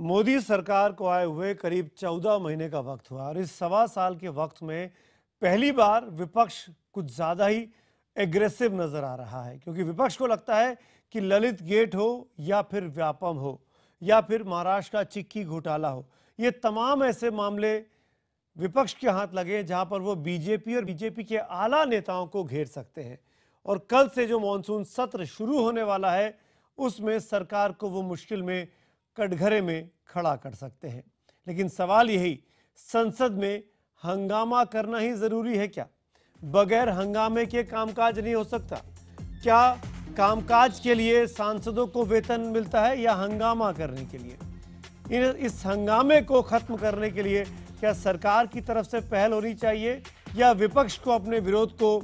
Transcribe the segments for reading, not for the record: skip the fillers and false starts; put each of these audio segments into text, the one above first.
मोदी सरकार को आए हुए करीब 14 महीने का वक्त हुआ और इस सवा साल के वक्त में पहली बार विपक्ष कुछ ज्यादा ही एग्रेसिव नजर आ रहा है, क्योंकि विपक्ष को लगता है कि ललित गेट हो या फिर व्यापम हो या फिर महाराष्ट्र का चिक्की घोटाला हो, ये तमाम ऐसे मामले विपक्ष के हाथ लगे जहां पर वो बीजेपी और बीजेपी के आला नेताओं को घेर सकते हैं। और कल से जो मॉनसून सत्र शुरू होने वाला है उसमें सरकार को वो मुश्किल में कटघरे में खड़ा कर सकते हैं। लेकिन सवाल यही, संसद में हंगामा करना ही जरूरी है क्या? बगैर हंगामे के कामकाज नहीं हो सकता क्या? कामकाज के लिए सांसदों को वेतन मिलता है या हंगामा करने के लिए? इस हंगामे को खत्म करने के लिए क्या सरकार की तरफ से पहल होनी चाहिए या विपक्ष को अपने विरोध को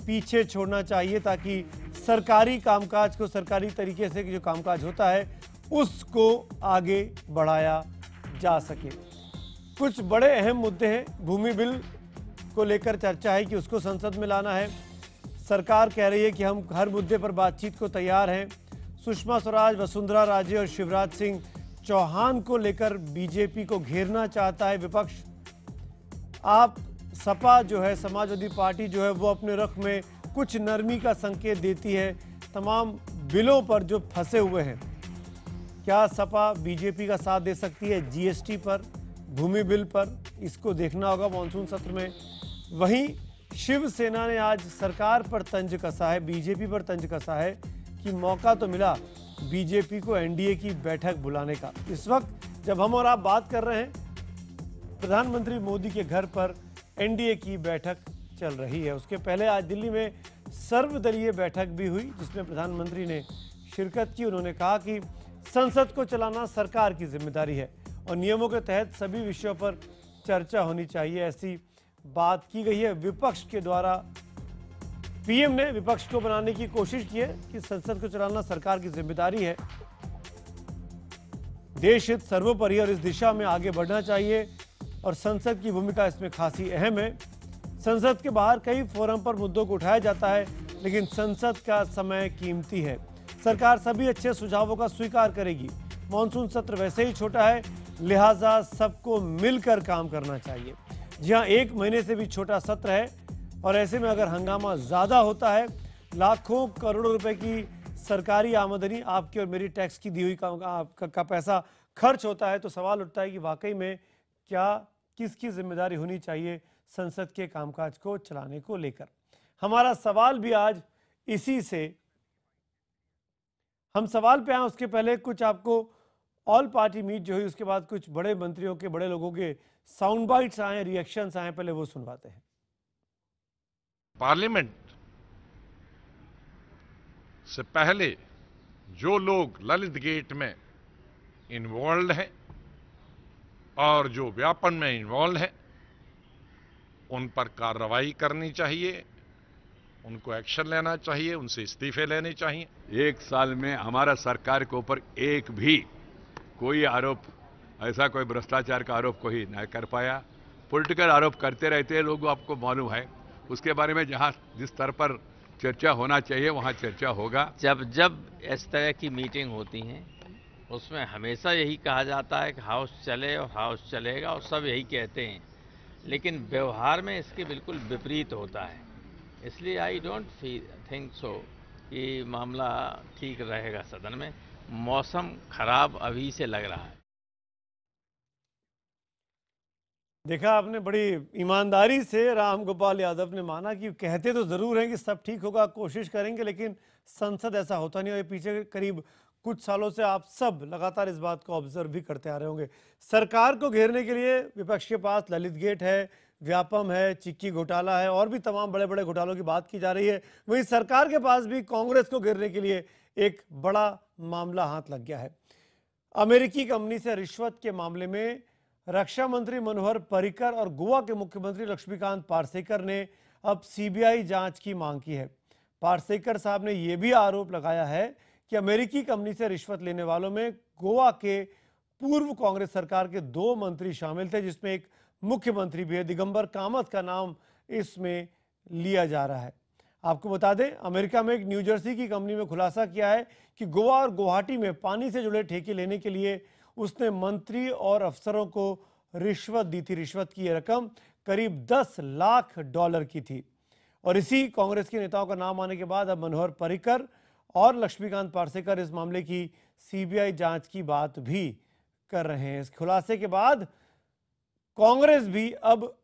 पीछे छोड़ना चाहिए, ताकि सरकारी कामकाज को, सरकारी तरीके से जो कामकाज होता है उसको आगे बढ़ाया जा सके? कुछ बड़े अहम मुद्दे हैं। भूमि बिल को लेकर चर्चा है कि उसको संसद में लाना है। सरकार कह रही है कि हम हर मुद्दे पर बातचीत को तैयार हैं। सुषमा स्वराज, वसुंधरा राजे और शिवराज सिंह चौहान को लेकर बीजेपी को घेरना चाहता है विपक्ष। आप सपा जो है, समाजवादी पार्टी जो है, वो अपने रुख में कुछ नरमी का संकेत देती है तमाम बिलों पर जो फंसे हुए हैं। क्या सपा बीजेपी का साथ दे सकती है जीएसटी पर, भूमि बिल पर? इसको देखना होगा मॉनसून सत्र में। वहीं शिवसेना ने आज सरकार पर तंज कसा है, बीजेपी पर तंज कसा है कि मौका तो मिला बीजेपी को एनडीए की बैठक बुलाने का। इस वक्त जब हम और आप बात कर रहे हैं, प्रधानमंत्री मोदी के घर पर एनडीए की बैठक चल रही है। उसके पहले आज दिल्ली में सर्वदलीय बैठक भी हुई जिसमें प्रधानमंत्री ने शिरकत की। उन्होंने कहा कि संसद को चलाना सरकार की जिम्मेदारी है और नियमों के तहत सभी विषयों पर चर्चा होनी चाहिए, ऐसी बात की गई है। विपक्ष के द्वारा पीएम ने विपक्ष को बनाने की कोशिश की है कि संसद को चलाना सरकार की जिम्मेदारी है, देश हित सर्वोपरि और इस दिशा में आगे बढ़ना चाहिए और संसद की भूमिका इसमें खासी अहम है। संसद के बाहर कई फोरम पर मुद्दों को उठाया जाता है, लेकिन संसद का समय कीमती है। सरकार सभी अच्छे सुझावों का स्वीकार करेगी। मॉनसून सत्र वैसे ही छोटा है, लिहाजा सबको मिलकर काम करना चाहिए। जी हाँ, एक महीने से भी छोटा सत्र है और ऐसे में अगर हंगामा ज्यादा होता है, लाखों करोड़ों रुपए की सरकारी आमदनी, आपकी और मेरी टैक्स की दी हुई का पैसा खर्च होता है, तो सवाल उठता है कि वाकई में क्या किसकी जिम्मेदारी होनी चाहिए संसद के कामकाज को चलाने को लेकर। हमारा सवाल भी आज इसी से, हम सवाल पे आए उसके पहले कुछ आपको ऑल पार्टी मीट जो हुई उसके बाद कुछ बड़े मंत्रियों के, बड़े लोगों के साउंड बाइट्स आए, रिएक्शंस आए, पहले वो सुनवाते हैं। पार्लियामेंट से पहले जो लोग ललित गेट में इन्वॉल्व हैं और जो व्यापन में इन्वॉल्व हैं, उन पर कार्रवाई करनी चाहिए, उनको एक्शन लेना चाहिए, उनसे इस्तीफे लेने चाहिए। एक साल में हमारा सरकार के ऊपर एक भी कोई आरोप, ऐसा कोई भ्रष्टाचार का आरोप कोई न कर पाया। पॉलिटिकल आरोप करते रहते हैं लोग, आपको मालूम है। उसके बारे में जहां जिस स्तर पर चर्चा होना चाहिए वहां चर्चा होगा। जब जब इस तरह की मीटिंग होती हैं उसमें हमेशा यही कहा जाता है कि हाउस चले और हाउस चलेगा, और सब यही कहते हैं, लेकिन व्यवहार में इसके बिल्कुल विपरीत होता है। इसलिए आई डोंट थिंक सो कि मामला ठीक रहेगा सदन में। मौसम खराब अभी से लग रहा है। देखा आपने, बड़ी ईमानदारी से राम गोपाल यादव ने माना कि कहते तो जरूर हैं कि सब ठीक होगा, कोशिश करेंगे, लेकिन संसद ऐसा होता नहीं। और पीछे करीब कुछ सालों से आप सब लगातार इस बात को ऑब्जर्व भी करते आ रहे होंगे। सरकार को घेरने के लिए विपक्ष के पास ललित गेट है, व्यापम है, चिक्की घोटाला है और भी तमाम बड़े बड़े घोटालों की बात की जा रही है। वहीं सरकार के पास भी कांग्रेस को घेरने के लिए एक बड़ा मामला हाथ लग गया है। अमेरिकी कंपनी से रिश्वत के मामले में रक्षा मंत्री मनोहर पर्रिकर और गोवा के मुख्यमंत्री लक्ष्मीकांत पार्सेकर ने अब सीबीआई जांच की मांग की है। पार्सेकर साहब ने यह भी आरोप लगाया है कि अमेरिकी कंपनी से रिश्वत लेने वालों में गोवा के पूर्व कांग्रेस सरकार के 2 मंत्री शामिल थे, जिसमें एक मुख्यमंत्री भी है। दिगंबर कामत का नाम इसमें लिया जा रहा है। आपको बता दें, अमेरिका में एक न्यूजर्सी की कंपनी में खुलासा किया है कि गोवा और गुवाहाटी में पानी से जुड़े ठेके लेने के लिए उसने मंत्री और अफसरों को रिश्वत दी थी। रिश्वत की यह रकम करीब 10 लाख डॉलर की थी। और इसी कांग्रेस के नेताओं का नाम आने के बाद अब मनोहर पर्रिकर और लक्ष्मीकांत पार्सेकर इस मामले की सीबीआई जांच की बात भी कर रहे हैं। इस खुलासे के बाद कांग्रेस भी अब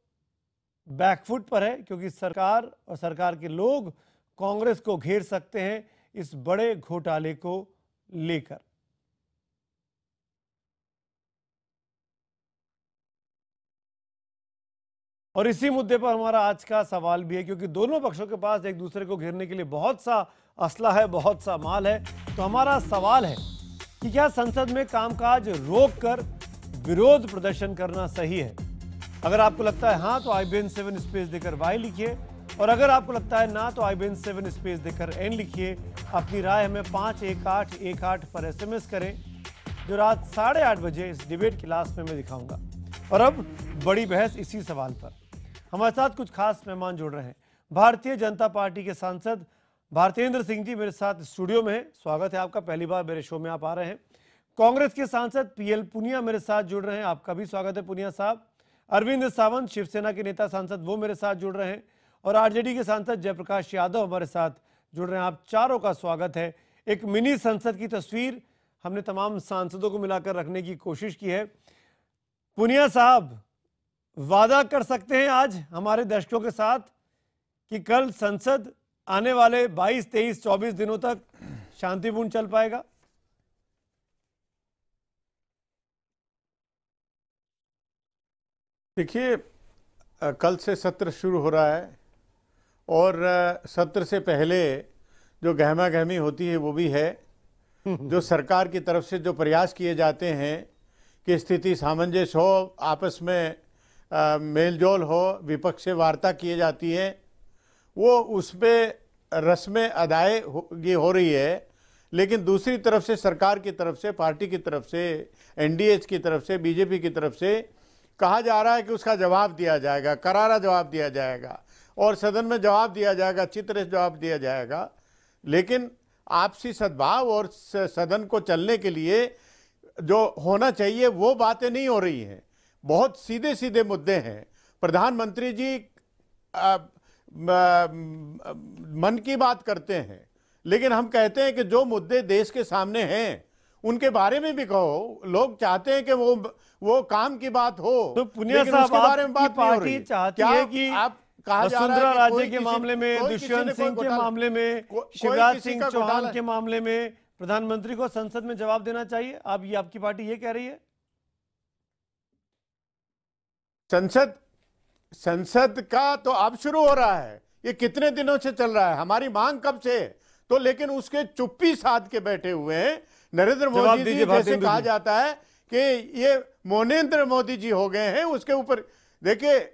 बैकफुट पर है, क्योंकि सरकार और सरकार के लोग कांग्रेस को घेर सकते हैं इस बड़े घोटाले को लेकर। और इसी मुद्दे पर हमारा आज का सवाल भी है, क्योंकि दोनों पक्षों के पास एक दूसरे को घेरने के लिए बहुत सा असला है, बहुत सा माल है। तो हमारा सवाल है कि क्या संसद में कामकाज रोककर विरोध प्रदर्शन करना सही है? अगर आपको लगता है हाँ तो IBN 7 स्पेस देकर Y लिखिए, और अगर आपको लगता है ना तो IBN 7 स्पेस देकर N लिखिए। अपनी राय हमें 51818 पर SMS करें, जो रात 8:30 बजे इस डिबेट क्लास में मैं दिखाऊंगा। और अब बड़ी बहस इसी सवाल पर। हमारे साथ कुछ खास मेहमान जुड़ रहे हैं। भारतीय जनता पार्टी के सांसद भारतेंद्र सिंह जी मेरे साथ स्टूडियो में हैं। स्वागत है आपका, पहली बार मेरे शो में आप आ रहे हैं। कांग्रेस के सांसद PL पुनिया मेरे साथ जुड़ रहे हैं, आपका भी स्वागत है पुनिया साहब। अरविंद सावंत शिवसेना के नेता सांसद वो मेरे साथ जुड़ रहे हैं, और RJD के सांसद जयप्रकाश यादव हमारे साथ जुड़ रहे हैं। आप चारों का स्वागत है। एक मिनी संसद की तस्वीर हमने तमाम सांसदों को मिलाकर रखने की कोशिश की है। पुनिया साहब, वादा कर सकते हैं आज हमारे दर्शकों के साथ कि कल संसद आने वाले 22, 23, 24 दिनों तक शांतिपूर्ण चल पाएगा? देखिए, कल से सत्र शुरू हो रहा है, और सत्र से पहले जो गहमा गहमी होती है वो भी है। जो सरकार की तरफ से जो प्रयास किए जाते हैं कि स्थिति सामंजस्य हो, आपस में मेलजोल हो, विपक्ष से वार्ता की जाती है, वो उसमें रस्में अदायगी हो रही है। लेकिन दूसरी तरफ से सरकार की तरफ से, पार्टी की तरफ से, NDA की तरफ से, BJP की तरफ से कहा जा रहा है कि उसका जवाब दिया जाएगा, करारा जवाब दिया जाएगा, और सदन में जवाब दिया जाएगा, अच्छी तरह से जवाब दिया जाएगा। लेकिन आपसी सद्भाव और सदन को चलने के लिए जो होना चाहिए वो बातें नहीं हो रही हैं। बहुत सीधे सीधे मुद्दे हैं। प्रधानमंत्री जी मन की बात करते हैं, लेकिन हम कहते हैं कि जो मुद्दे देश के सामने हैं उनके बारे में भी कहो। लोग चाहते हैं कि वो काम की बात हो, तो पुनिया साहब, उसके बारे में बात नहीं हो पार्टी रही। चाहती है कि आप कहा जा रहा वसुंधरा है कि राजे कोई के किसी- मामले में, कोई किसी दुष्यंत ने कोई सिंह के घोटाला- मामले में, कोई शिवराज किसी सिंह का चौहान घोटाला- के मामले में प्रधानमंत्री को संसद में जवाब देना चाहिए? आप ये आपकी पार्टी ये कह रही है? संसद का तो अब शुरू हो रहा है। ये कितने दिनों से चल रहा है? हमारी मांग कब से? तो लेकिन उसके चुप्पी साध के बैठे हुए हैं। नरेंद्र जवाब मोदी जी, दीजिए जैसे भारतेंद्र कहा जी। जाता है कि ये मोनेंद्र मोदी जी हो गए हैं, उसके ऊपर देखिए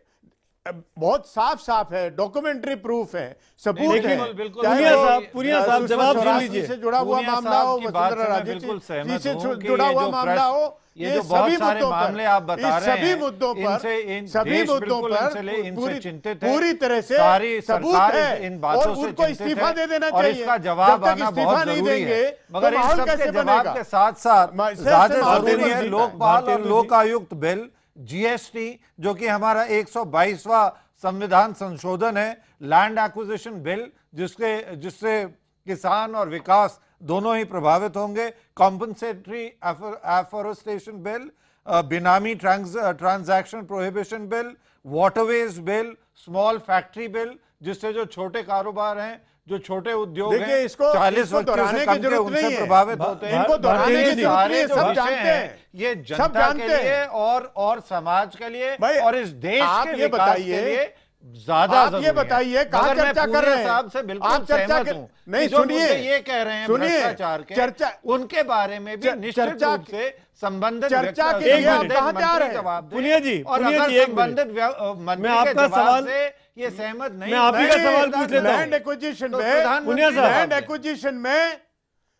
बहुत साफ साफ है, डॉक्यूमेंट्री प्रूफ है, सबूत है। बिल्कुल, बिल्कुल। चाहे पुनिया वो साहब, पुनिया साहब, सुषमा जवाब सुन स्वराज लीजिए। जी से जुड़ा हुआ पुनिया मामला साहब हो, की बात वसुंधरा से मैं राजे बिल्कुल जी सहमत से हूं कि जुड़ा ये हुआ जो मामला हो, ये जो बहुत सारे मामले आप बता इस रहे सभी हैं, मुद्दों पर, सभी देश मुद्दों बिल्कुल पर इनसे चिंतित है। पूरी तरह से सारी सबूत सरकार है, इन बातों और से उनको चिंतित इस्तीफा है, दे देना और चाहिए। इसका जवाब जब तक आना इस्तीफा बहुत नहीं जरूरी देंगे, है। तो मगर इन माहौल सब कैसे के जवाब बनेगा? के साथ साथ ज्यादा माहौल जरूरी है कैसे लोकपाल और भारतेंद्र जी। लोकायुक्त बिल, GST, जो कि हमारा 122वां संविधान संशोधन है, लैंड एक्विजिशन बिल, जिससे किसान और विकास दोनों ही प्रभावित होंगे, compensatory afforestation bill, benami transaction prohibition bill, waterways bill, small factory bill, जिससे जो छोटे कारोबार हैं, जो छोटे उद्योग देखिए, हैं, इसको 40 व्यक्तियों दोहराने से की कम के जरूरत उनसे नहीं है। प्रभावित होते हैं। इनको दोहराने ये की जरूरत सारे नहीं है, जो सब विषय जानते हैं, हैं। ये सब जनता जानते के हैं। लिए और समाज के लिए भाई, और इस देश आप के ये विकास के बताइए, लिए ज्यादा आप जरूरी ये है। बताइए, कहाँ मगर मैं चर्चा कर पूनिया रहे हैं? साहब से बिल्कुल आप चर्चा सहमत कर- हूं नहीं, कि जो सुनिए, मुद्दे ये कह रहे हैं सुनिए, भ्रष्टाचार के, उनके बारे में भी निश्चित चर्चा- रूप से संबंधित चर्चा व्यक्ति- के लिए संबंधित आप कहाँ जा रहे मंत्री हैं? जवाब दें। पुनिया जी, और पुनिया अगर जी, एक संबंधित मंत्री मैं आपका के जवाब सवाल- से ये सहमत नहीं, मैं आप ही का नहीं, सवाल पूछ लेता हूं। लैंड एक्विजिशन तो में, प्रधानमंत्री पुनिया साहब, लैंड एक्विजिशन में,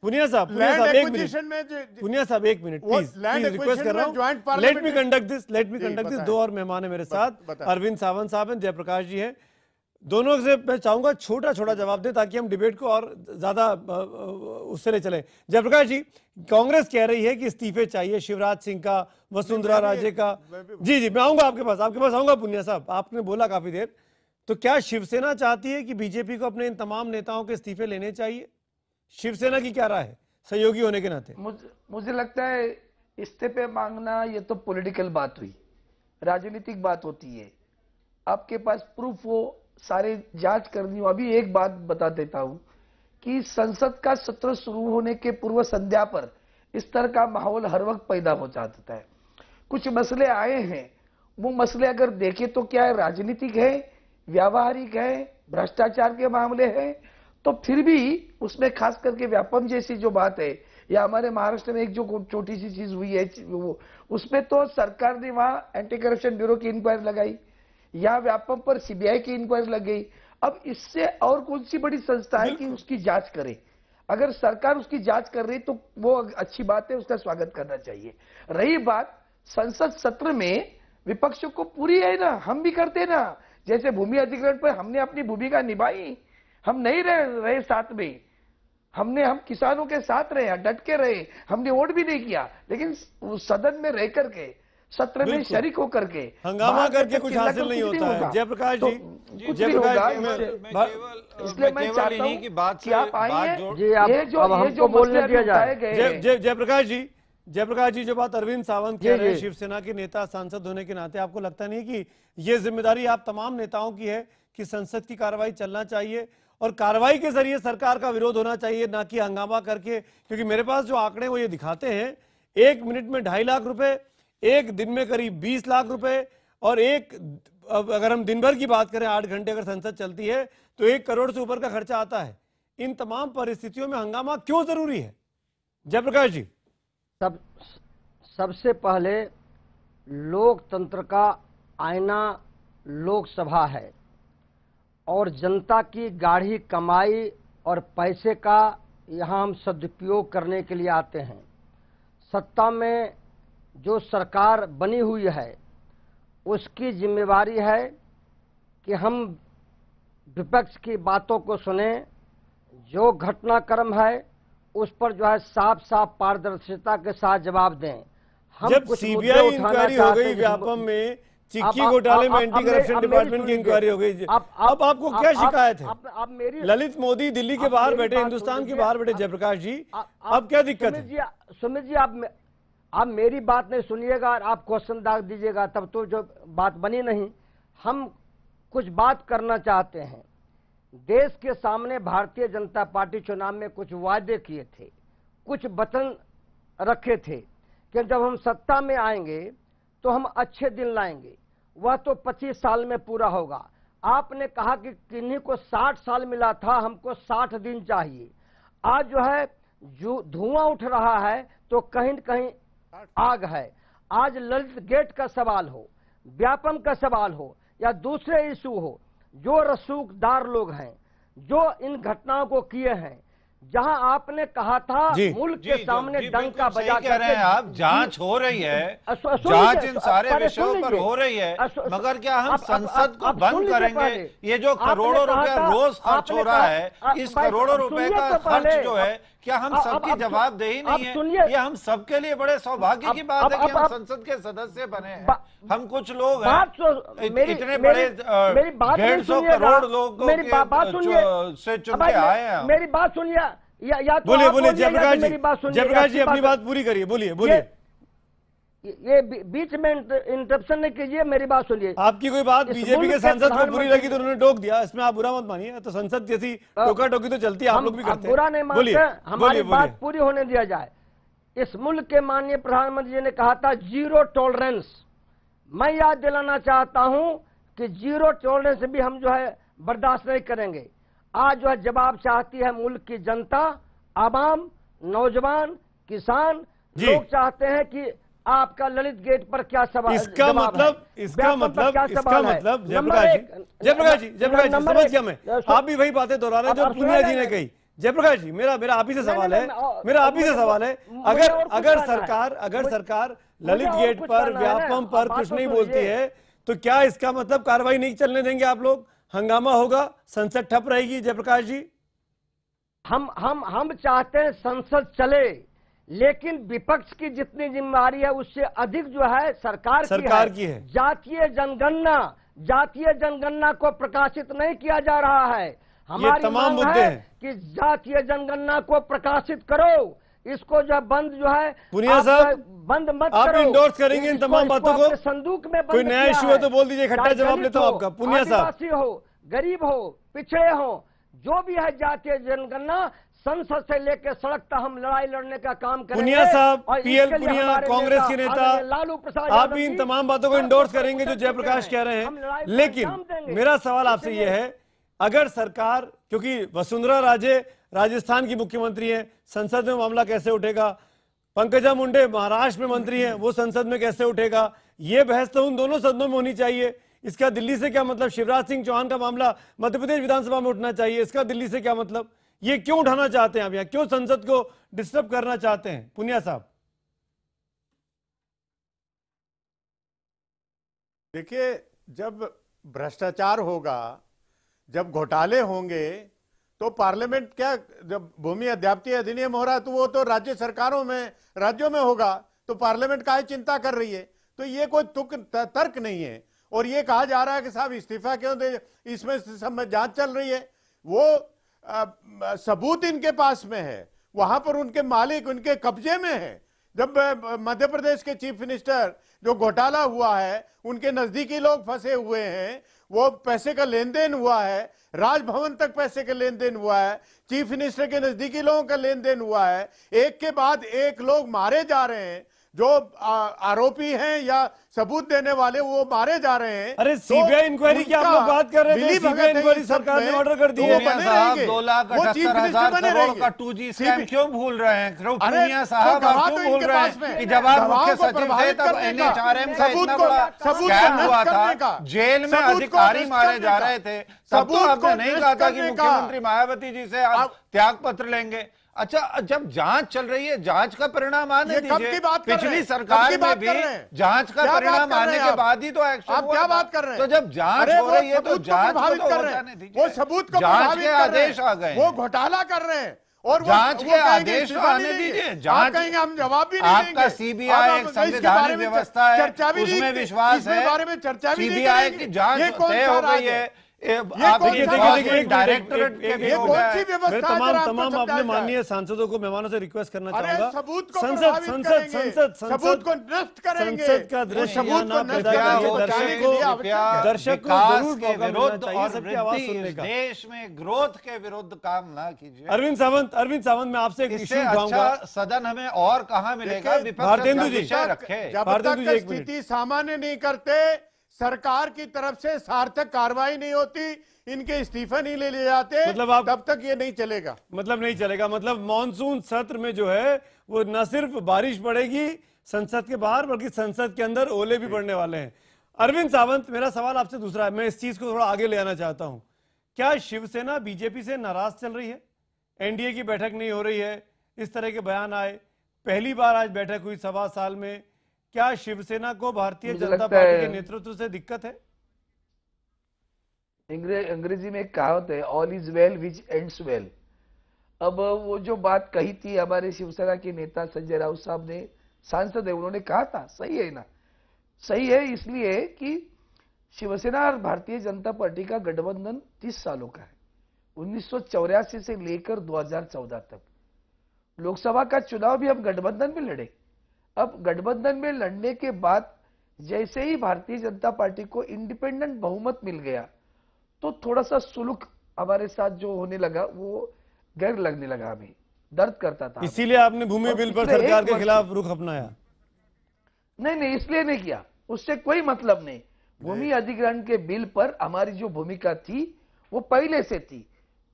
पुनिया साहब, लैंड एक मिनट। एक्विजिशन में पुनिया साहब, एक मिनट वो प्लीज, land रिक्वेस्ट acquisition कर रहा में joint हूं। Let me parliamentary- conduct this, जी, बताएं। दो और मेहमान है मेरे साथ, बताएं। अरविंद सावंत साहब हैं, जयप्रकाश जी हैं। दोनों से मैं चाहूंगा छोटा छोटा जवाब दें ताकि हम डिबेट को और ज्यादा उससे ले चले। जयप्रकाश जी, कांग्रेस कह रही है कि इस्तीफे चाहिए शिवराज सिंह का, वसुंधरा राजे का। जी जी, मैं आऊंगा आपके पास आऊंगा। पुनिया साहब, आपने बोला काफी देर, तो क्या शिवसेना चाहती है कि बीजेपी को अपने इन तमाम नेताओं के इस्तीफे लेने चाहिए? शिवसेना की क्या राय है सहयोगी होने के नाते? मुझे लगता है इस्तीफे मांगना ये तो पॉलिटिकल बात हुई, राजनीतिक बात होती है। आपके पास प्रूफ हो, सारे जांच करनी हो। अभी एक बात बता देता हूं कि संसद का सत्र शुरू होने के पूर्व संध्या पर इस तरह का माहौल हर वक्त पैदा हो जाता है। कुछ मसले आए हैं, वो मसले अगर देखें तो क्या है, राजनीतिक है, व्यावहारिक है, भ्रष्टाचार के मामले हैं, तो फिर भी उसमें खास करके व्यापम जैसी जो बात है, या हमारे महाराष्ट्र में एक जो छोटी सी चीज हुई है उसमें तो सरकार ने वहां एंटी करप्शन ब्यूरो की इंक्वायरी लगाई, या व्यापम पर सीबीआई की इंक्वायरी लग गई। अब इससे और कौन सी बड़ी संस्था है कि उसकी जांच करे? अगर सरकार उसकी जांच कर रही तो वो अच्छी बात है, उसका स्वागत करना चाहिए। रही बात संसद सत्र में विपक्ष को पूरी है ना, हम भी करते ना, जैसे भूमि अधिग्रहण पर हमने अपनी भूमिका निभाई, हम नहीं रहे साथ में, हम किसानों के साथ रहे, डट के रहे, हमने वोट भी नहीं किया, लेकिन सदन में रह करके, सत्र में शरीक होकर के, हंगामा करके कुछ हासिल नहीं होता है। जयप्रकाश जी, इसलिए मैं चाहता हूं कि आप आइए, ये जो बोलने दिया जाए। जयप्रकाश जी, जो बात अरविंद सावंत कह रहे हैं शिवसेना के नेता सांसद होने के नाते, आपको लगता नहीं कि ये जिम्मेदारी आप तमाम नेताओं की है कि संसद की कार्रवाई चलना चाहिए और कार्रवाई के जरिए सरकार का विरोध होना चाहिए, ना कि हंगामा करके? क्योंकि मेरे पास जो आंकड़े वो ये दिखाते हैं, 1 मिनट में 2.5 लाख रुपए, एक दिन में करीब 20 लाख रुपए, और अगर हम दिन भर की बात करें 8 घंटे अगर संसद चलती है तो 1 करोड़ से ऊपर का खर्चा आता है। इन तमाम परिस्थितियों में हंगामा क्यों जरूरी है? जयप्रकाश जी, सबसे पहले लोकतंत्र का आईना लोकसभा है और जनता की गाढ़ी कमाई और पैसे का यहाँ हम सदुपयोग करने के लिए आते हैं। सत्ता में जो सरकार बनी हुई है उसकी जिम्मेवारी है कि हम विपक्ष की बातों को सुने, जो घटनाक्रम है उस पर जो है साफ साफ पारदर्शिता के साथ जवाब दें। हम जब सीबीआई इंक्वायरी हो गई व्यापम में, चिक्की घोटाले में एंटी करप्शन डिपार्टमेंट की इंक्वायरी हो गई, अब आपको क्या शिकायत है? ललित मोदी दिल्ली के बाहर बैठे, हिंदुस्तान के बाहर बैठे। जयप्रकाश जी, अब क्या दिक्कत है? सुमित जी, आप मेरी बात नहीं सुनिएगा और आप क्वेश्चन दाग दीजिएगा, तब तो जो बात बनी नहीं। हम कुछ बात करना चाहते हैं। देश के सामने भारतीय जनता पार्टी चुनाव में कुछ वादे किए थे, कुछ वचन रखे थे कि जब हम सत्ता में आएंगे तो हम अच्छे दिन लाएंगे। वह तो 25 साल में पूरा होगा। आपने कहा कि किन्हीं को 60 साल मिला था, हमको 60 दिन चाहिए। आज जो है जो धुआं उठ रहा है तो कहीं न कहीं आग है। आज ललित गेट का सवाल हो, व्यापम का सवाल हो या दूसरे इशू हो, जो रसूखदार लोग हैं जो इन घटनाओं को किए हैं, जहां आपने कहा था मुल्क के सामने डंका बजा कह रहे हैं आप, जांच हो रही है, जांच इन सारे विषयों पर हो रही है, मगर क्या हम संसद को बंद करेंगे? ये जो करोड़ों रुपया रोज खर्च हो रहा है, इस करोड़ों रुपए का खर्च जो है, क्या हम सबकी जवाबदेही नहीं है? ये हम सबके लिए बड़े सौभाग्य की बात है कि हम संसद के सदस्य बने हैं। हम कुछ लोग हैं इतने बड़े 150 करोड़ लोग से चुन के आए हैं। मेरी बात सुनिए, या तो बोलिए जयप्रकाश जी अपनी बात पूरी करिए, बोलिए। ये बीच में इंटरप्शन नहीं कीजिए, मेरी बात सुनिए। आपकी कोई बात बीजेपी के सांसद को बुरी लगी तो उन्होंने टोक दिया, इसमें आप बुरा मत मानिए। तो संसद जैसी टोका टोकी तो चलती है, आप लोग भी करते हैं। बुरा नहीं मानते, हमारी बात पूरी होने दिया जाए। इस मुल्क के माननीय प्रधानमंत्री जी ने कहा था 0 टॉलरेंस। मैं याद दिलाना चाहता हूं कि 0 टॉलरेंस भी हम जो है बर्दाश्त नहीं करेंगे। आज जो है जवाब चाहती है मुल्क की जनता, आवाम, नौजवान, किसान। लोग चाहते हैं कि आपका ललित गेट पर क्या सवाल, इसका मतलब जयप्रकाश जी समझ गया मैं। आप भी वही बातें दोहरा रहे हैं जो पुनिया जी ने कही। जयप्रकाश जी, मेरा आप ही से सवाल है, अगर सरकार ललित गेट पर, व्यापम पर कुछ नहीं बोलती है तो क्या इसका मतलब कार्रवाई नहीं चलने देंगे आप लोग? हंगामा होगा, संसद ठप रहेगी? जयप्रकाश जी, हम चाहते हैं संसद चले, लेकिन विपक्ष की जितनी जिम्मेदारी है उससे अधिक जो है सरकार की है। जातीय जनगणना को प्रकाशित नहीं किया जा रहा है। हमारी तमाम मांग मुद्दे है हैं कि जातीय जनगणना को प्रकाशित करो, इसको जो बंद जो है पुनिया साहब, बंद मत आप करो। इंडोर्स करेंगे इन तमाम बातों को? संदूक में कोई नया इशू है तो बोल दीजिए, इकट्ठा जवाब लेता हूं आपका। पुनिया साहब, आदिवासी हो, गरीब हो, पिछड़े हो, जो भी है जातीय जनगणना संसद से लेकर सड़क तक हम लड़ाई लड़ने का काम करेंगे। पुनिया साहब, और पीएल इसके लिए पुनिया, हमारे कांग्रेस के नेता, लालू प्रसाद आप यादव भी इन जी तमाम बातों को इंडोर्स करेंगे जो जयप्रकाश कह रहे हैं। लेकिन मेरा सवाल आपसे यह है, अगर सरकार, क्योंकि वसुंधरा राजे राजस्थान की मुख्यमंत्री है, संसद में मामला कैसे उठेगा? पंकजा मुंडे महाराष्ट्र में मंत्री हैं, वो संसद में कैसे उठेगा? ये बहस तो उन दोनों सदनों में होनी चाहिए। इसका दिल्ली से क्या मतलब? शिवराज सिंह चौहान का मामला मध्य प्रदेश विधानसभा में उठना चाहिए, इसका दिल्ली से क्या मतलब? ये क्यों उठाना चाहते हैं आप यहाँ? क्यों संसद को डिस्टर्ब करना चाहते हैं? पुनिया साहब, देखिए, जब भ्रष्टाचार होगा, जब घोटाले होंगे, तो पार्लियामेंट क्या, जब भूमि अध्याप्ति अधिनियम हो रहा है तो वो तो राज्य सरकारों में, राज्यों में होगा, तो पार्लियामेंट काहे चिंता कर रही है? तो ये कोई तर्क नहीं है। और ये कहा जा रहा है कि साहब इस्तीफा क्यों दे, इसमें सब में जांच चल रही है, वो सबूत इनके पास में है, वहां पर उनके मालिक उनके कब्जे में है। जब मध्य प्रदेश के चीफ मिनिस्टर, जो घोटाला हुआ है, उनके नजदीकी लोग फंसे हुए हैं, वो पैसे का लेन देन हुआ है, राजभवन तक पैसे का लेन देन हुआ है, चीफ मिनिस्टर के नजदीकी लोगों का लेन देन हुआ है, एक के बाद एक लोग मारे जा रहे हैं, जो आरोपी हैं या सबूत देने वाले वो मारे जा रहे हैं। अरे सीबीआई इंक्वायरी की आप लोग बात कर रहे थे, सीबीआई इंक्वायरी सरकार ने ऑर्डर कर दी है। साहब 2,78,000 करोड़ का 2G स्कैम क्यों भूल रहे हैं? पुनिया साहब आप क्यों भूल रहे हैं कि जब आप मुख्य सचिव थे तब NHRM का इतना बड़ा स्कैम हुआ था, जेल में अधिकारी मारे जा रहे थे, तब तो आपने नहीं कहा था कि मुख्यमंत्री मायावती जी से आप त्याग पत्र लेंगे। अच्छा, जब जांच चल रही है, जांच का परिणाम आने दीजिए। पिछली सरकार में भी जांच का परिणाम आने के बाद ही तो एक्शन हुआ। क्या बात कर रहे हैं? तो जब जांच हो रही है तो जांच को तो होने दीजिए। वो सबूत को जांच के आदेश आ गए, वो घोटाला कर रहे हैं और जांच के आदेश आने दीजिए। जांच कहेंगे हम जवाब भी नहीं देंगे। आपका सीबीआई एक संवैधानिक व्यवस्था है, उसमें विश्वास है, बारे में चर्चा भी सीबीआई की जांच तय हो गई है। आप डायरेक्टरेट के तमाम अपने माननीय सांसदों को, मेहमानों से रिक्वेस्ट करना चाहूंगा, संसद को नष्ट करेंगे, संसद का दृश्य दर्शक को जरूर विरोध और सबकी आवाज सुनने का। देश में ग्रोथ के विरुद्ध काम ना कीजिए। अरविंद सावंत, मैं आपसे एक इशू उठाऊंगा। अच्छा सदन हमें और कहाँ मिलेगा? भारतेंदु जी रखे, जब तक स्थिति सामान्य नहीं करते, सरकार की तरफ से सार्थक कार्रवाई नहीं होती, इनके इस्तीफे नहीं ले लिए जाते, मतलब तब तक ये नहीं चलेगा। मतलब मॉनसून सत्र में जो है वो न सिर्फ बारिश पड़ेगी संसद के बाहर, बल्कि संसद के अंदर ओले भी पड़ने वाले हैं। अरविंद सावंत, मेरा सवाल आपसे दूसरा है, मैं इस चीज को थोड़ा आगे ले आना चाहता हूं। क्या शिवसेना बीजेपी से नाराज चल रही है? एनडीए की बैठक नहीं हो रही है, इस तरह के बयान आए, पहली बार आज बैठक हुई 1.25 साल में। क्या शिवसेना को भारतीय जनता पार्टी के नेतृत्व से दिक्कत है? अंग्रेजी में एक कहावत है, all is well which ends well. अब वो जो बात कही थी हमारे शिवसेना के नेता संजय राउत साहब ने, सांसद है, उन्होंने कहा था, सही है ना? सही है इसलिए कि शिवसेना और भारतीय जनता पार्टी का गठबंधन 30 सालों का है, 1984 से लेकर 2014 तक। लोकसभा का चुनाव भी हम गठबंधन में लड़े। अब गठबंधन में लड़ने के बाद जैसे ही भारतीय जनता पार्टी को इंडिपेंडेंट बहुमत मिल गया, तो थोड़ा सा सुलूक हमारे साथ जो होने लगा वो गैर लगने लगा, हमें दर्द करता था। इसीलिए आपने भूमि बिल पर सरकार के खिलाफ रुख अपनाया? नहीं, इसलिए नहीं किया, उससे कोई मतलब नहीं। भूमि अधिग्रहण के बिल पर हमारी जो भूमिका थी वो पहले से थी।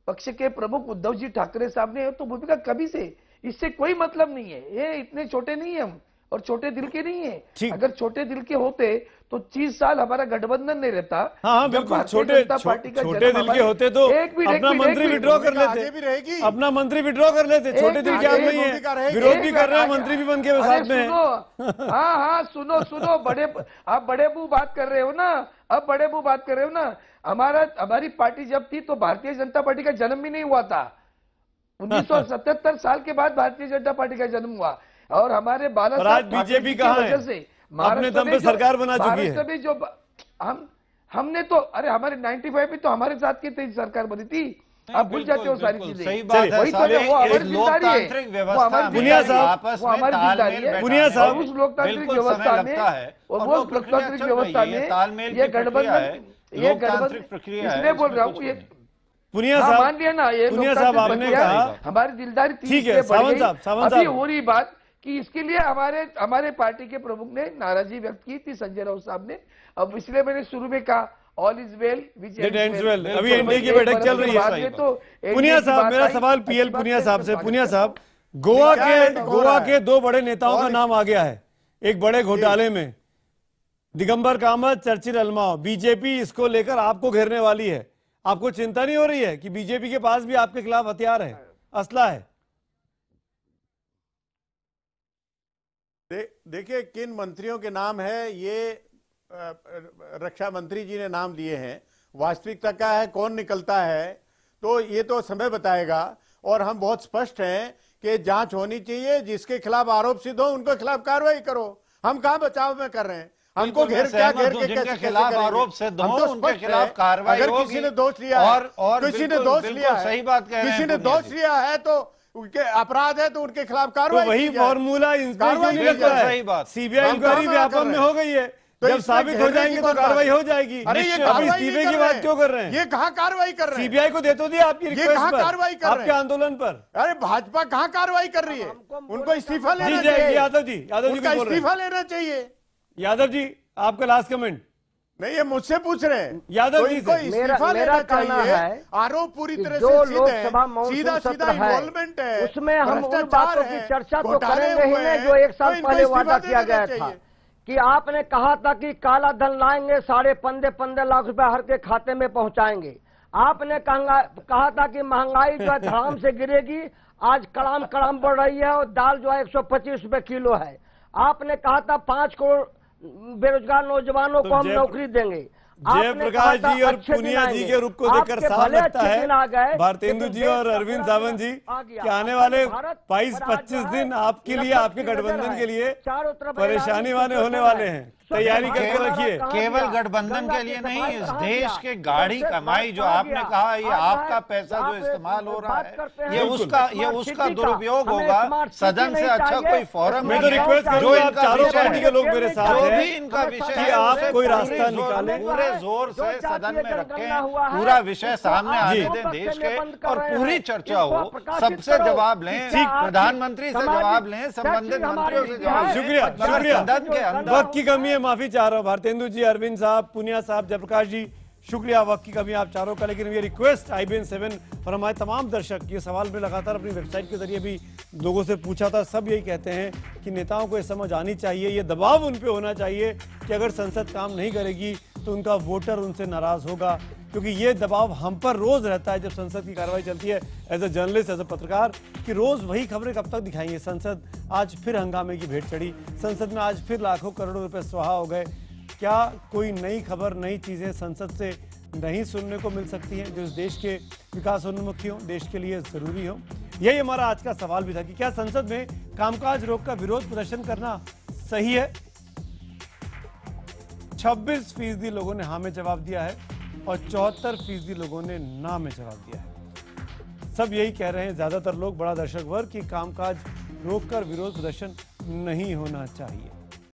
पक्ष के प्रमुख उद्धव जी ठाकरे साहब ने तो भूमिका कभी से, इससे कोई मतलब नहीं है। ये इतने छोटे नहीं है हम, और छोटे दिल के नहीं है। अगर छोटे दिल के होते तो 30 साल हमारा गठबंधन नहीं रहता। हाँ, बिल्कुल, छोटे दिल के होते तो अपना मंत्री विड्रॉ कर लेते, अपना मंत्री विड्रॉ कर लेते। छोटे दिल के आदमी है, विरोध भी कर रहे हैं, मंत्री भी बन के साथ में। हाँ, सुनो, आप बड़े मुंह बात कर रहे हो ना, अब बड़े मुंह बात कर रहे हो ना। हमारी पार्टी जब थी तो भारतीय जनता पार्टी का जन्म भी नहीं हुआ था। 1977 साल के बाद भारतीय जनता पार्टी का जन्म हुआ और हमारे बाला और आज साहब ठाकरे बीजेपी जी की कहाँ वजह है? से अपने दम पे सरकार बना चुकी है। महाराष्ट्र में जो हमने तो अरे हमारे 95 में तो हमारे साथ की थी सरकार बनी थी। आप भूल जाते हो सारी चीजें। सही बात है। वही तो है, वो हमारी जिम्मेदारी है। लोकतांत्रिक व्यवस्था में पुनिया साहब, आपस वो में हमारी तालमेल जिम्मेदारी है। पुनिया साहब, और उस लोकतांत्रिक बिल्कुल समय व्यवस्था में लगता है और और वो वो प्रक्रिया लोकतांत्रिक चल व्यवस्था रही है, में तालमेल ये की प्रक्रिया है, गठबंधन ये लोकतांत्रिक प्रक्रिया है, इसलिए बोल इसमें रहा कुछ हूँ ये पुनिया हाँ, साहब, मान लिया ना ये पुनिया साहब लोकतांत्रिक आपने प्रक्रिया कहा हमारी दिलदारी ठीक है, सावंत साहब, सावंत अभी साहब। हो रही बात कि इसके लिए हमारे पार्टी के प्रमुख ने नाराजगी व्यक्त की थी संजय राउत साहब ने। अब इसलिए मैंने शुरू में कहा all is well which ends well। अभी एनडीए की बैठक चल रही है। तो पुनिया साहब, मेरा सवाल पीएल पुनिया साहब से। पुनिया साहब, गोवा के दो बड़े नेताओं का नाम आ गया है एक बड़े घोटाले में, दिगंबर कामत, चर्चिल अलमाओ। बीजेपी इसको लेकर आपको घेरने वाली है। आपको चिंता नहीं हो रही है कि बीजेपी के पास भी आपके खिलाफ हथियार है, असला है? देखिए किन मंत्रियों के नाम है ये रक्षा मंत्री जी ने नाम दिए हैं। वास्तविकता क्या है, कौन निकलता है, तो ये तो समय बताएगा। और हम बहुत स्पष्ट हैं कि जांच होनी चाहिए, जिसके खिलाफ आरोप सिद्ध हो उनके खिलाफ कार्रवाई करो। हम कहां बचाव में कर रहे हैं? हमको घेर के जिनके खिलाफ आरोप सिद्ध हो उनके खिलाफ कार्रवाई अगर होगी। किसी ने दोष लिया और किसी ने दोष लिया है, सही बात कह रहे हैं किसी ने दोष लिया है तो उनके अपराध है तो उनके खिलाफ तो कार्रवाई वही की जाए। फॉर्मूला इंक्वायरी कार्रवाई नहीं की लगता जाए। है। सही बात। सीबीआई इंक्वायरी व्यापम में हो गई है, तो जब इसमें साबित हो घेरने जाएंगे की तो कौन बात? कार्रवाई हो जाएगी। अरे ये आप कार्रवाई इस्तीफे नहीं की कर बात रहे क्यों कर रहे हैं? ये कहाँ कार्रवाई कर रहे हैं? सीबीआई को दे तो दिया आपकी रिक्वेस्ट कहाँ पर, कार्रवाई कर रहे आपके हैं? आंदोलन पर। अरे भाजपा कहाँ कार्रवाई कर रही है? उनको इस्तीफा जी लेना जाएगी। चाहिए। यादव जी, यादव जी उनका को बोल रहे इस्तीफा हैं। लेना चाहिए। यादव जी, आपका लास्ट कमेंट। नहीं, ये मुझसे पूछ रहे हैं। यादव तो जी इनको से। इस्तीफा मेरा लेना कहना चाहिए। है आरोप पूरी तरह जो से सीधे लोकसभा हैं, मॉनसून सीधा सत्र है, इन्वॉल्वमेंट है, उसमें हम उन भ्रष्टाचार बातों की है, चर्चा तो घोटाले करेंगे ही हुए नहीं हैं, जो एक साल तो इनको पहले इस्तीफा वादा दे किया देना गया था चाहिए। कि आपने कहा था कि काला धन लाएंगे, 15.5 लाख रुपए हर के खाते में पहुंचाएंगे। आपने कहा था कि महंगाई जो है धड़ाम से गिरेगी, आज कड़ाम बढ़ रही है और दाल जो है 125 रुपए किलो है। आपने कहा था 5 करोड़ बेरोजगार नौजवानों को हम नौकरी देंगे। जयप्रकाश जी और पुनिया जी के रुख को देखकर साफ लगता है भारतेंदु जी और अरविंद सावंत जी कि आने वाले 22-25 दिन आपके लिए, आपके गठबंधन के लिए परेशानी वाले होने वाले हैं। तैयारी करके रखिए। केवल गठबंधन के लिए नहीं, इस देश के गाढ़ी कमाई जो आपने कहा, ये आपका पैसा जो इस्तेमाल हो रहा है, ये उसका दुरुपयोग होगा। सदन से अच्छा कोई फोरम मैं तो रिक्वेस्ट करूंगा आप चारों पार्टी के लोग मेरे साथ जो हैं भी इनका विषय कि है, आप उसे कोई पूरे रास्ता जोर- निकालें। पूरे जोर से सदन में रखें, पूरा विषय सामने आने दें देश के, और पूरी चर्चा हो, सबसे जवाब लें, प्रधानमंत्री से जवाब लें, संबंधित मंत्रियों से जवाब लें। शुक्रिया, शुक्रिया। सदन के अंदर वक्त की कमी है, माफी चाह रहा हूँ। भारतेंदु जी, अरविंद साहब, पुनिया साहब, जयप्रकाश जी, शुक्रिया। वक्त की कमी आप चारों का, लेकिन ये रिक्वेस्ट IBN 7 और हमारे तमाम दर्शक, ये सवाल भी लगातार अपनी वेबसाइट के जरिए भी लोगों से पूछा था, सब यही कहते हैं कि नेताओं को ये समझ आनी चाहिए, ये दबाव उन पे होना चाहिए कि अगर संसद काम नहीं करेगी तो उनका वोटर उनसे नाराज होगा, क्योंकि ये दबाव हम पर रोज रहता है जब संसद की कार्रवाई चलती है। As a journalist, as a पत्रकार, कि रोज वही खबरें कब तक दिखाएंगे। संसद आज फिर हंगामे की भेंट चढ़ी, संसद में आज फिर लाखों करोड़ों रुपए स्वाहा हो गए। क्या कोई नई खबर, नई चीजें संसद से नहीं सुनने को मिल सकती हैं जो इस देश के विकासोन्मुखी हों, देश के लिए जरूरी हो? यही हमारा आज का सवाल भी था कि क्या संसद में कामकाज रोककर विरोध प्रदर्शन करना सही है? 26% लोगों ने हाँ में जवाब दिया है और 74% लोगों ने ना में जवाब दिया है। सब यही कह रहे हैं, ज्यादातर लोग, बड़ा दर्शक वर्ग, कि कामकाज रोककर विरोध प्रदर्शन नहीं होना चाहिए।